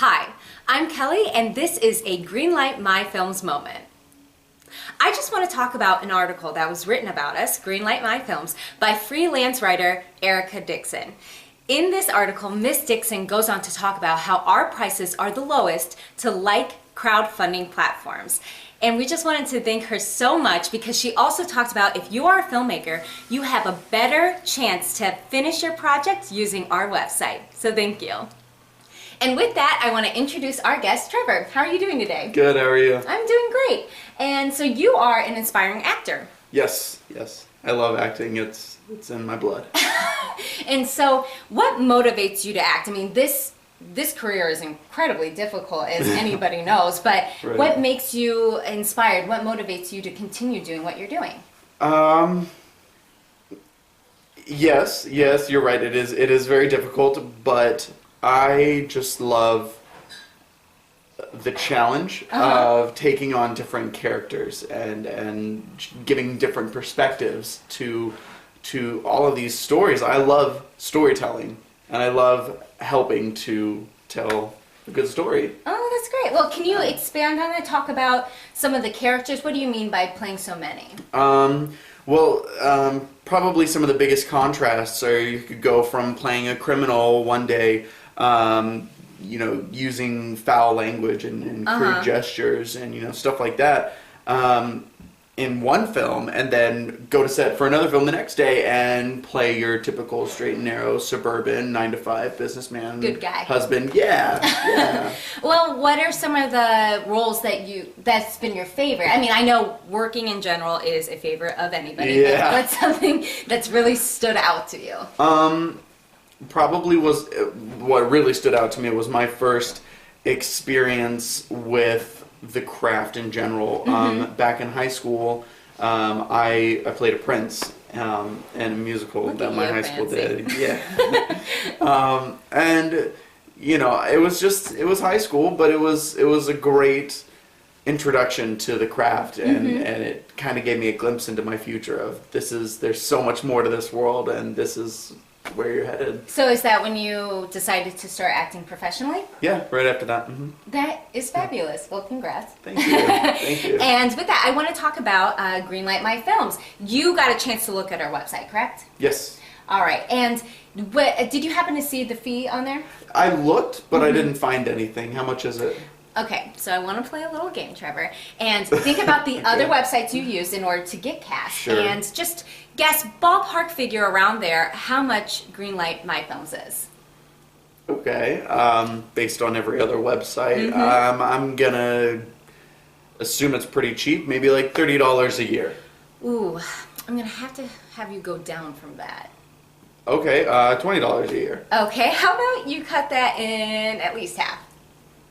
Hi, I'm Kelly, and this is a Greenlight My Films moment. I just want to talk about an article that was written about us, Greenlight My Films, by freelance writer Erica Dixon. In this article, Miss Dixon goes on to talk about how our prices are the lowest to like crowdfunding platforms. And we just wanted to thank her so much because she also talked about if you are a filmmaker, you have a better chance to finish your project using our website. So thank you. And with that, I want to introduce our guest, Trevor. How are you doing today? Good, how are you? I'm doing great. And so you are an inspiring actor. Yes. I love acting. It's in my blood. And so what motivates you to act? I mean, this career is incredibly difficult, as anybody knows, but Right. What makes you inspired? What motivates you to continue doing what you're doing? Yes, you're right. It is very difficult, but I just love the challenge of taking on different characters and giving different perspectives to all of these stories. I love storytelling, and I love helping to tell a good story. Oh, that's great. Well, can you expand on that? Talk about some of the characters. What do you mean by playing so many? Probably some of the biggest contrasts are you could go from playing a criminal one day, using foul language and crude gestures and, stuff like that, in one film, and then go to set for another film the next day and play your typical straight and narrow suburban 9-to-5 businessman, good guy, husband. Yeah. Well, what are some of the roles that's been your favorite? I mean, I know working in general is a favorite of anybody. Yeah. But what's something that's really stood out to you? Probably was what really stood out to me was my first experience with the craft in general. Back in high school, I played a prince in a musical that my high school did. Yeah. And it was high school, but it was a great introduction to the craft, and it kind of gave me a glimpse into my future of there's so much more to this world, and this is where you're headed. So is that when you decided to start acting professionally? Yeah, right after that. That is fabulous. Well, congrats. Thank you. And with that, I want to talk about Greenlight My Films. You got a chance to look at our website, correct? Yes. All right. And did you happen to see the fee on there? I looked, but I didn't find anything. How much is it? Okay, so I want to play a little game, Trevor, and think about the other websites you used in order to get cast, Sure. and just guess ballpark figure around there how much Greenlight My Films is. Okay, based on every other website, I'm gonna assume it's pretty cheap, maybe like $30 a year. Ooh, I'm gonna have to have you go down from that. Okay, $20 a year. Okay, how about you cut that in at least half?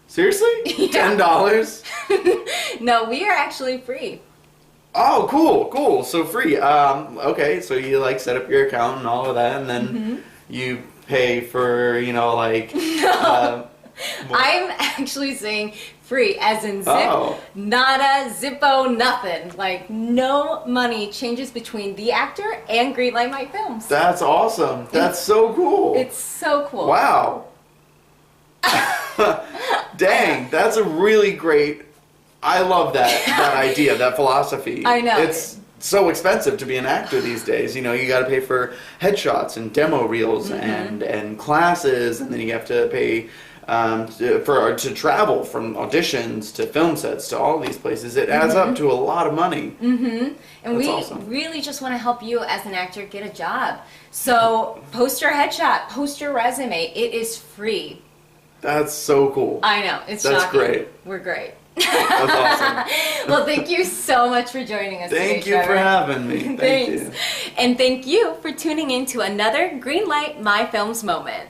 Seriously? Yeah. $10? No, we are actually free. Oh, cool. So free. Okay, so you set up your account and all of that, and then you pay for, No. I'm actually saying free, as in zip, nada, zippo, nothing. Like, no money changes between the actor and Greenlight My Films. That's awesome. That's so cool. It's so cool. Wow. Dang, that's a really great. I love that idea, that philosophy. I know. It's so expensive to be an actor these days. You got to pay for headshots and demo reels and classes, and then you have to pay to travel from auditions to film sets to all these places. It adds up to a lot of money. And that's we awesome. really just want to help you as an actor get a job. So post your headshot, post your resume. It is free. That's so cool. I know. It's That's shocking. great. We're great. That's awesome. Well, thank you so much for joining us today, Thank you Trevor. for having me. Thank Thanks. you. And thank you for tuning in to another Greenlight My Films moment.